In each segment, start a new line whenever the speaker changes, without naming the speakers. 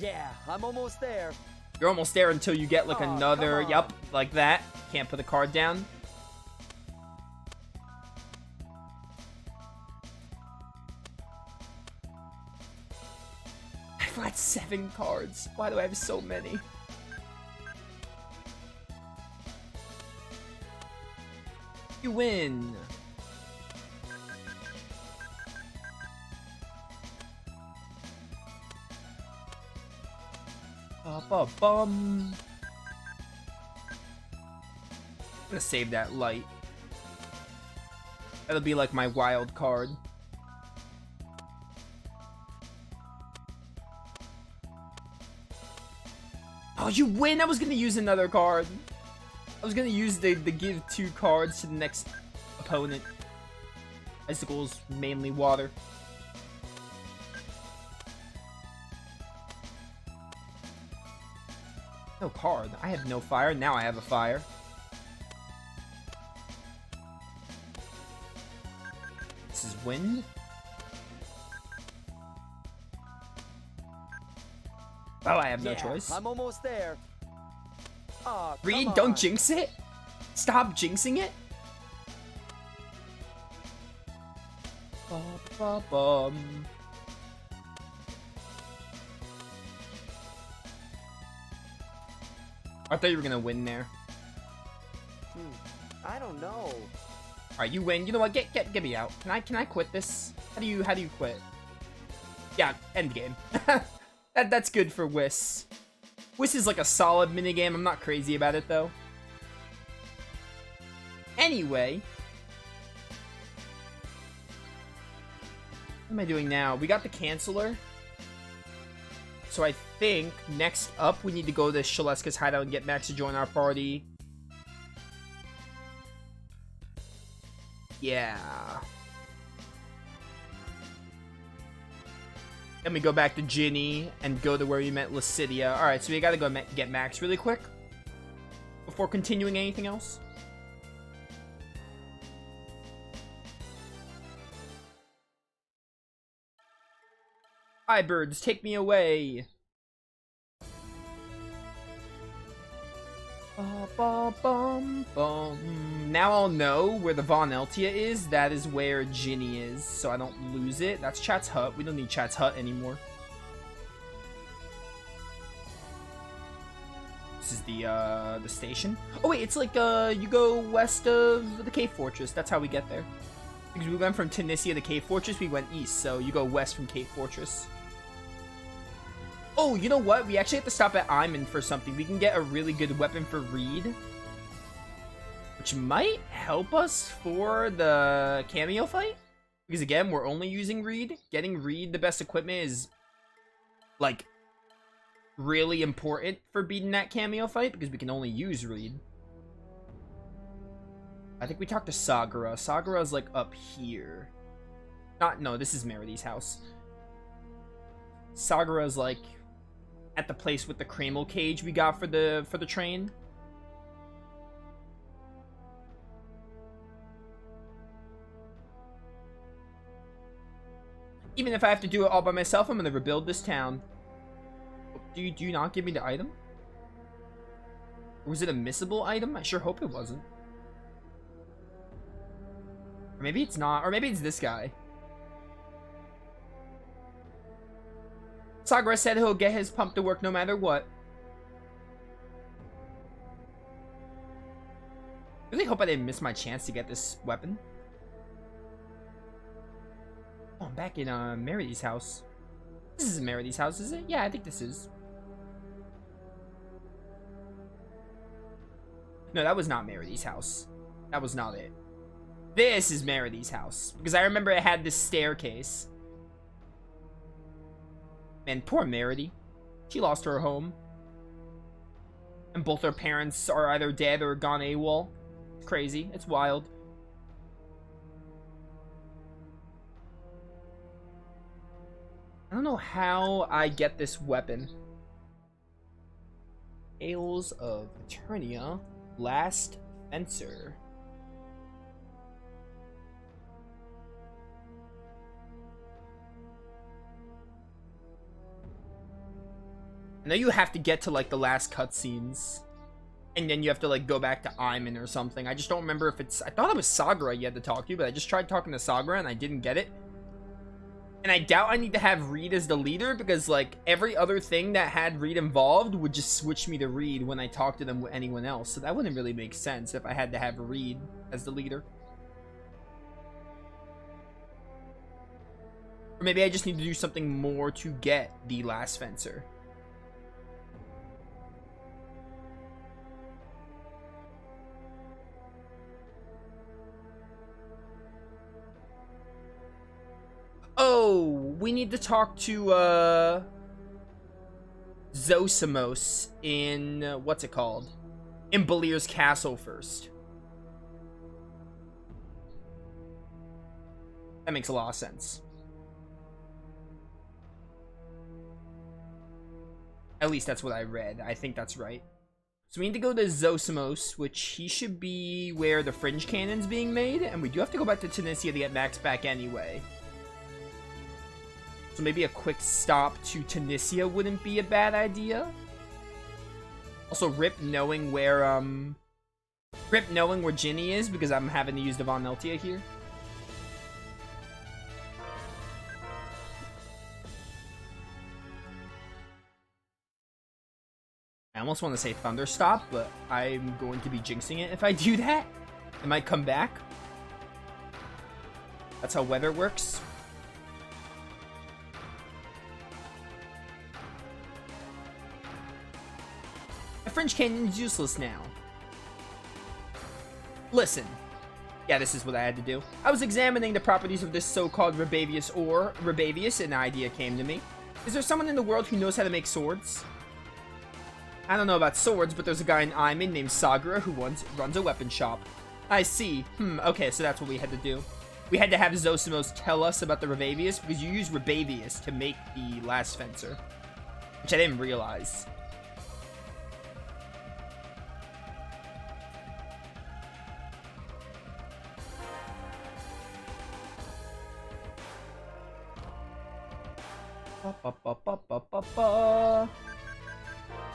Yeah, I'm almost there.
You're almost there until you get like
Aw,
another,
come on.
yup, like that. Can't put the card down. I've got 7 cards. Why do I have so many? You win. Ba-ba-bum. I'm gonna save that light. That'll be like my wild card. Oh, you win! I was gonna use another card. I was gonna use the give 2 cards to the next opponent. Icicles, mainly water. No card. I have no fire. Now I have a fire. This is wind. Oh, I have no choice.
I'm almost there. Aw,
Reed,
come
don't
on.
jinx it. Stop jinxing it. Ba-ba-bum. I thought you were gonna win there.
I don't know.
All right, you win. You know what? Get me out. Can I quit this? How do you quit? Yeah, end game. That's good for Whis. Whis is like a solid minigame. I'm not crazy about it though. Anyway, what am I doing now? We got the canceller. So I think next up we need to go to Shaleska's hideout and get Max to join our party. Yeah. Then we go back to Ginny and go to where we met Lucidia. Alright, so we gotta go get Max really quick before continuing anything else. Hi, birds, take me away. Ba-ba-bum-bum. Now I'll know where the Von Eltia is. That is where Ginny is, so I don't lose it. That's Chat's hut. We don't need Chat's hut anymore. This is the station. Oh wait, it's like you go west of the Cave Fortress. That's how we get there. Because we went from Tunisia to Cave Fortress, we went east, so you go west from Cave Fortress. Oh, you know what? We actually have to stop at Iman for something. We can get a really good weapon for Reed, which might help us for the cameo fight. Because again, we're only using Reed. Getting Reed the best equipment is, like, really important for beating that cameo fight, because we can only use Reed. I think we talked to Sagara. Sagara's, like, up here. No, this is Meridy's house. Sagara's, like, at the place with the Kramel cage we got for the train. Even if I have to do it all by myself, I'm gonna rebuild this town. Do you not give me the item? Or was it a missable item? I sure hope it wasn't. Or maybe it's not. Or maybe it's this guy. Sagara said he'll get his pump to work no matter what. I really hope I didn't miss my chance to get this weapon. Oh, I'm back in Meridy's house. This is Meridy's house, is it? Yeah, I think this is. No, that was not Meridy's house. That was not it. This is Meridy's house. Because I remember it had this staircase. Man, poor Meredy. She lost her home. And both her parents are either dead or gone AWOL. It's crazy. It's wild. I don't know how I get this weapon. Ales of Eternia. Last Fencer. I know you have to get to, like, the last cutscenes. And then you have to, like, go back to Iman or something. I just don't remember if it's... I thought it was Sagara you had to talk to, but I just tried talking to Sagara and I didn't get it. And I doubt I need to have Reed as the leader because, like, every other thing that had Reed involved would just switch me to Reed when I talked to them with anyone else. So that wouldn't really make sense if I had to have Reed as the leader. Or maybe I just need to do something more to get the last fencer. Oh, we need to talk to, Zosimos in, what's it called? In Balir's castle first. That makes a lot of sense. At least that's what I read. I think that's right. So we need to go to Zosimos, which he should be where the Fringe Cannon's being made. And we do have to go back to Tunisia to get Max back anyway. So maybe a quick stop to Tunisia wouldn't be a bad idea. Also, rip knowing where Ginny is because I'm having to use the Von Eltia here. I almost want to say Thunderstop, but I'm going to be jinxing it if I do that. It might come back. That's how weather works. Fringe Cannon's useless now. Listen. Yeah, this is what I had to do. I was examining the properties of this so-called Rebavius ore, and an idea came to me. Is there someone in the world who knows how to make swords? I don't know about swords, but there's a guy in Iman named Sagara who runs a weapon shop. I see. Okay, so that's what we had to do. We had to have Zosimos tell us about the Rebavius because you use Rebavius to make the last fencer. Which I didn't realize.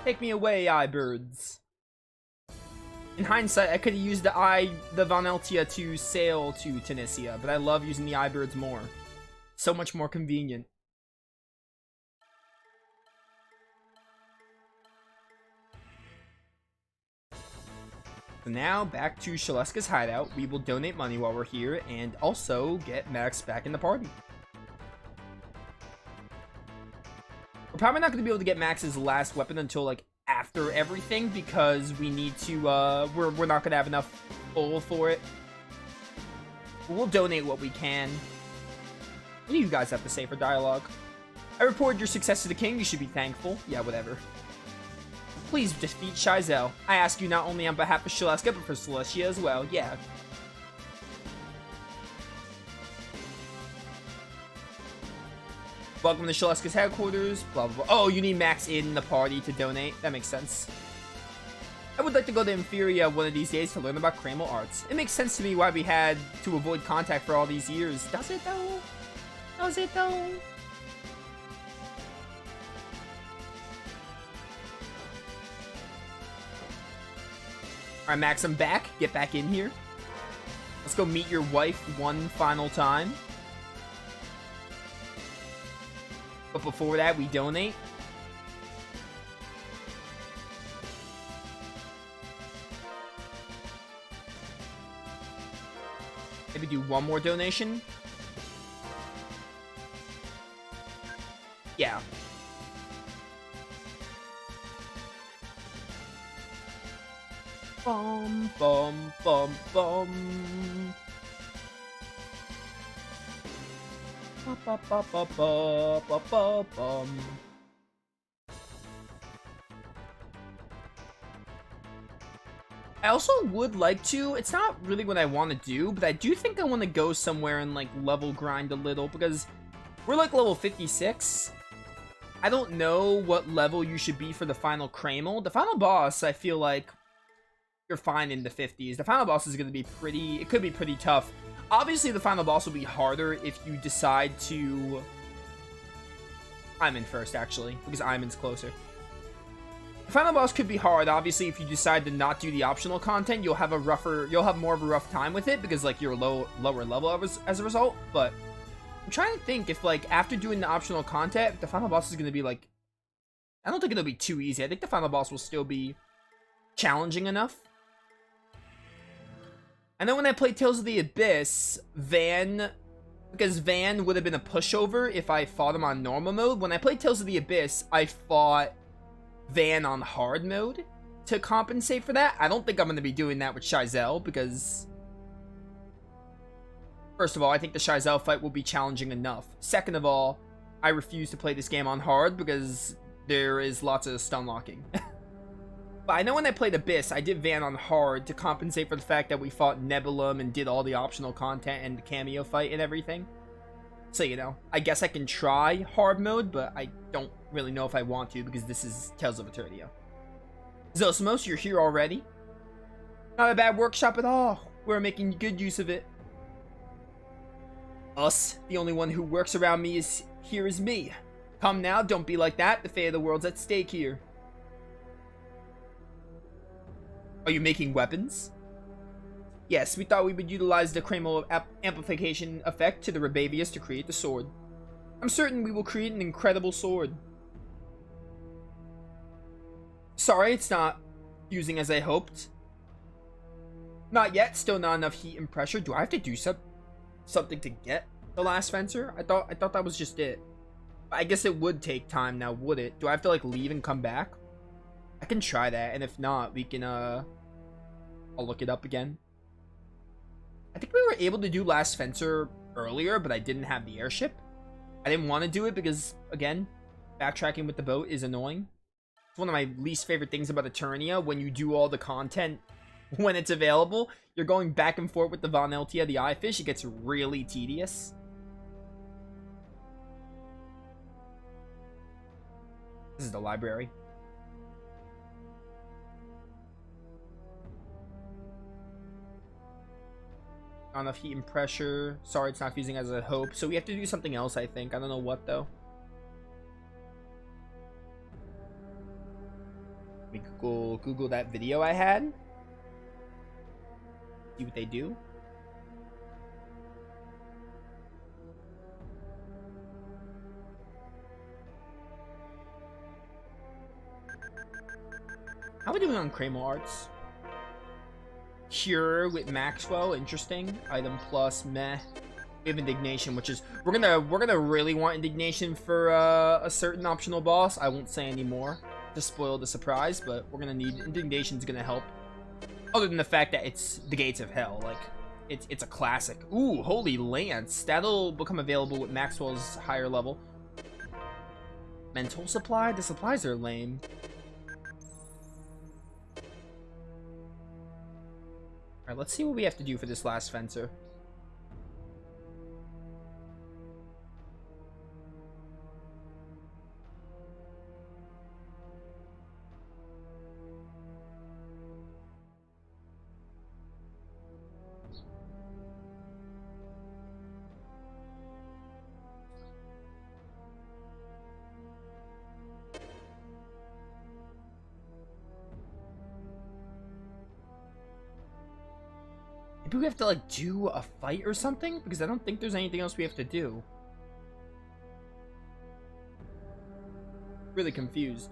Take me away, iBirds. In hindsight, I could have used the Von Eltia to sail to Tunisia, but I love using the iBirds more. So much more convenient. So now, back to Shaleska's hideout. We will donate money while we're here, and also get Max back in the party. We're probably not going to be able to get Max's last weapon until, like, after everything, because we need to, we're not going to have enough full for it. But we'll donate what we can. What do you guys have to say for dialogue? I reported your success to the king. You should be thankful. Yeah, whatever. Please defeat Shizel. I ask you not only on behalf of Shaleska, but for Celestia as well. Yeah. Welcome to Shaleska's headquarters, blah, blah, blah. Oh, you need Max in the party to donate. That makes sense. I would like to go to Inferior one of these days to learn about Kramal arts. It makes sense to me why we had to avoid contact for all these years. Does it, though? Does it, though? Alright, Max, I'm back. Get back in here. Let's go meet your wife one final time. But before that, we donate. Maybe do one more donation. Yeah. Bum, bum, bum, bum. Ba, ba, ba, ba, ba, ba, bum. I also would like to, it's not really what I want to do, but I do think I want to go somewhere and, like, level grind a little, because we're, like, level 56. I don't know what level you should be for the final Kramal. The final boss, I feel like you're fine in the 50s. The final boss is going to be pretty, it could be pretty tough. Obviously, the final boss will be harder if you decide to... Iman first, actually, because Iman's closer. The final boss could be hard. Obviously, if you decide to not do the optional content, you'll have more of a rough time with it because like you're lower level as a result. But I'm trying to think if like after doing the optional content, the final boss is going to be like, I don't think it'll be too easy. I think the final boss will still be challenging enough. I know when I played Tales of the Abyss, because Van would have been a pushover if I fought him on normal mode. When I played Tales of the Abyss, I fought Van on hard mode to compensate for that. I don't think I'm going to be doing that with Shizel because, first of all, I think the Shizel fight will be challenging enough. Second of all, I refuse to play this game on hard because there is lots of stun locking. But I know when I played Abyss, I did Van on hard to compensate for the fact that we fought Nebulum and did all the optional content and the cameo fight and everything. So, you know, I guess I can try hard mode, but I don't really know if I want to because this is Tales of Eternia. Zosimos, you're here already? Not a bad workshop at all. We're making good use of it. Us, the only one who works around me is me. Come now, don't be like that. The fate of the world's at stake here. Are you making weapons? Yes, we thought we would utilize the Cremo amplification effect to the Rebavius to create the sword. I'm certain we will create an incredible sword. Sorry, it's not fusing as I hoped. Not yet, still not enough heat and pressure. Do I have to do something to get the last fencer? I thought that was just it. I guess it would take time now, would it? Do I have to like leave and come back? I can try that, and if not, we can I'll look it up again. I think we were able to do last fencer earlier, but I didn't have the airship. I didn't want to do it because, again, backtracking with the boat is annoying. It's one of my least favorite things about Eternia. When you do all the content when it's available, you're going back and forth with the Von Eltia, the Eye Fish. It gets really tedious. This is the library. Not enough heat and pressure. Sorry, it's not fusing as I hope. So we have to do something else, I think. I don't know what, though. We Google that video I had. See what they do. How are we doing on Cremo Arts? Cure with Maxwell, interesting. Item plus, meh. We have Indignation, which is we're gonna really want Indignation for a certain optional boss. I won't say any more to spoil the surprise, but we're gonna need Indignation's gonna help. Other than the fact that it's the Gates of Hell, like it's a classic. Ooh, Holy Lance. That'll become available with Maxwell's higher level. Mental supply? The supplies are lame. Alright, let's see what we have to do for this last fencer. Maybe we have to like do a fight or something? Because I don't think there's anything else we have to do. Really confused.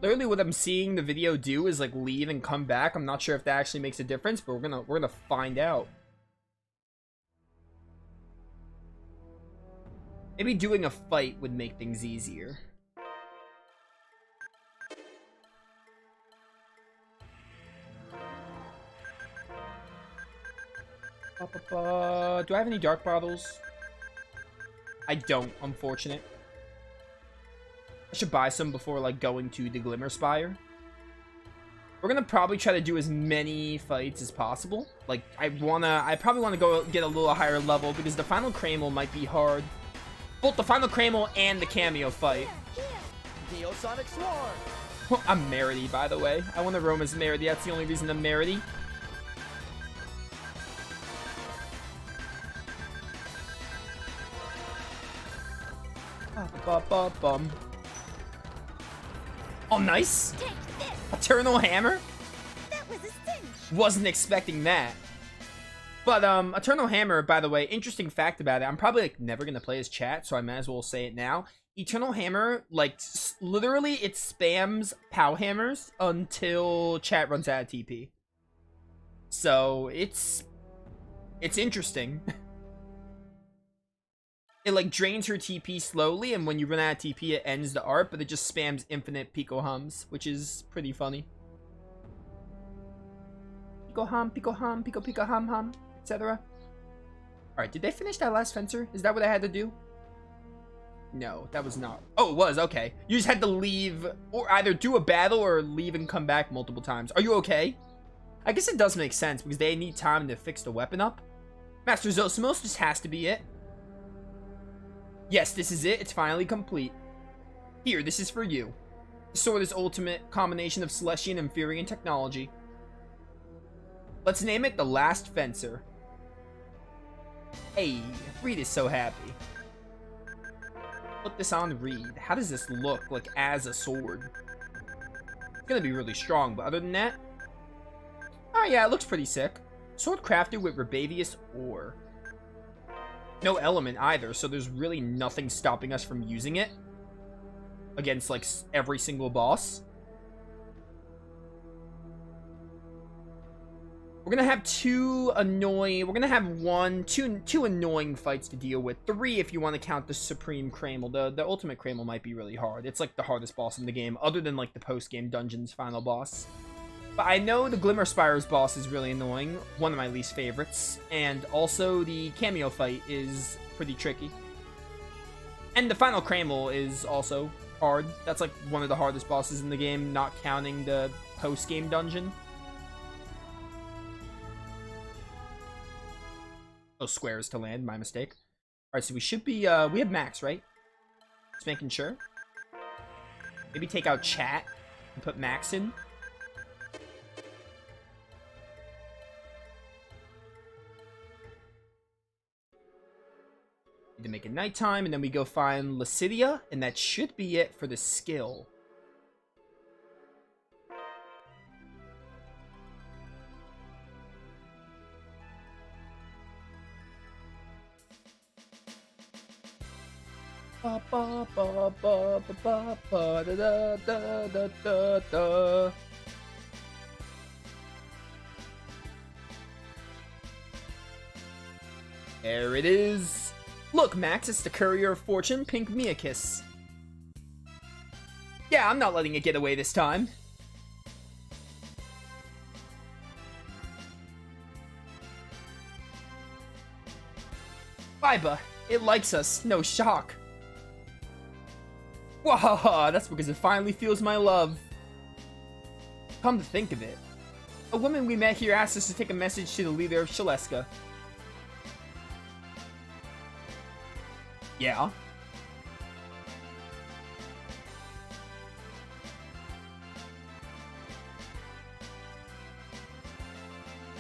Literally what I'm seeing the video do is like leave and come back. I'm not sure if that actually makes a difference, but we're gonna find out. Maybe doing a fight would make things easier. Do I have any dark bottles? I don't, unfortunate. I should buy some before, like, going to the Glimmer Spire. We're gonna probably try to do as many fights as possible. Like, I probably wanna go get a little higher level because the final Cramel might be hard. Both the final Cramel and the cameo fight.
Neosonic Swarm.
I'm Merity, by the way. I want to roam as Merity. That's the only reason I'm Merity. Oh, nice. Eternal Hammer?
That was a cinch.
Wasn't expecting that. But, Eternal Hammer, by the way, interesting fact about it. I'm probably, like, never gonna play as chat, so I might as well say it now. Eternal Hammer, like, literally, it spams POW hammers until chat runs out of TP. So, it's interesting. It, like, drains her TP slowly, and when you run out of TP, it ends the art, but it just spams infinite Pico hums, which is pretty funny. Pico hum, Pico hum, Pico Pico hum hum, etc. Alright, did they finish that last fencer? Is that what I had to do? No, that was not. Oh, it was. Okay. You just had to leave, or either do a battle or leave and come back multiple times. Are you okay? I guess it does make sense because they need time to fix the weapon up. Master Zosimos, this has to be it. Yes, this is it. It's finally complete. Here, this is for you. The sword is ultimate combination of Celestian and Furian technology. Let's name it the Last Fencer. Hey, Reed is so happy. Put this on Reed. How does this look, like, as a sword? It's gonna be really strong, but other than that... Oh yeah, it looks pretty sick. Sword crafted with Rebavius ore. No element either, so there's really nothing stopping us from using it. Against, like, every single boss. We're gonna have two annoying fights to deal with. 3 if you want to count the Supreme Cramel. The Ultimate Cramel might be really hard. It's like the hardest boss in the game, other than like the post-game dungeon's final boss. But I know the Glimmer Spire's boss is really annoying, one of my least favorites. And also the cameo fight is pretty tricky. And the final Cramel is also hard. That's like one of the hardest bosses in the game, not counting the post-game dungeon. Those squares to land, my mistake. Alright, so we should be, we have max, right? Just making sure. Maybe take out chat and put max in. Need to make it nighttime, and then we go find Lucidia, and that should be it for the skill. Ba ba ba ba ba ba ba da da da da da da. There it is. Look, Max, it's the Courier of Fortune, Pink Miakis. Yeah, I'm not letting it get away this time. Fiba, it likes us, no shock. Wahaha, that's because it finally feels my love. Come to think of it, a woman we met here asked us to take a message to the leader of Shaleska. Yeah?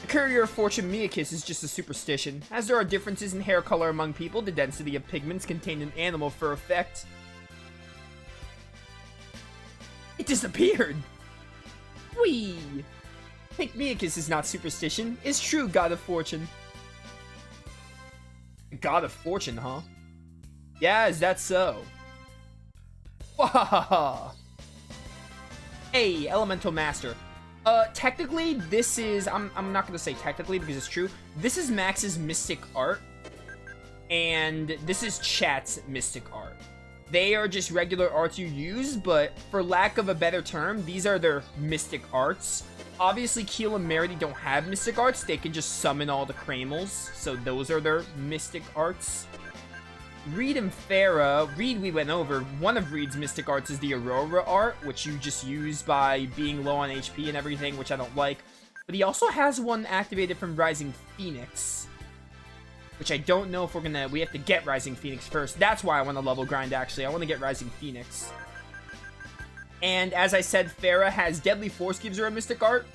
The Courier of Fortune Miakis is just a superstition. As there are differences in hair color among people, the density of pigments contained in animal fur effect. It disappeared! Whee! Pink Miakis is not superstition. It's true, God of Fortune. God of Fortune, huh? Yeah, is that so? Wahaha! Hey, Elemental Master. Technically, this is... I'm not gonna say technically because it's true. This is Max's Mystic Art. And this is Chat's Mystic Art. They are just regular arts you use, but for lack of a better term, these are their Mystic Arts. Obviously, Keel and Merity don't have Mystic Arts. They can just summon all the Cramels. So those are their Mystic Arts. Reed and Farah, Reed we went over. One of Reed's Mystic Arts is the Aurora art, which you just use by being low on HP and everything, which I don't like. But he also has one activated from Rising Phoenix, which I don't know if we have to get Rising Phoenix first. That's why I want to level grind, actually. I want to get Rising Phoenix. And as I said, Farah has Deadly Force gives her a Mystic Art.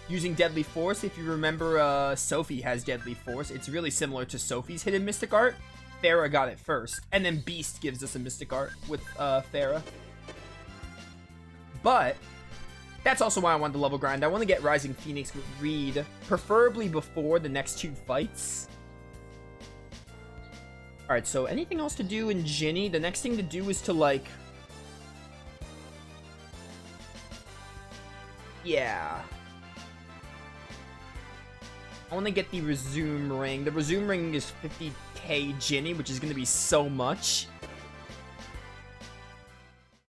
Using Deadly Force, if you remember, Sophie has Deadly Force. It's really similar to Sophie's hidden Mystic Art. Farah got it first. And then Beast gives us a Mystic Art with Farah. But that's also why I want the level grind. I want to get Rising Phoenix with Reed, preferably before the next 2 fights. Alright, so anything else to do in Ginny? The next thing to do is to, like... yeah. I want to get the Resume Ring. The Resume Ring is 50k Ginny, which is going to be so much.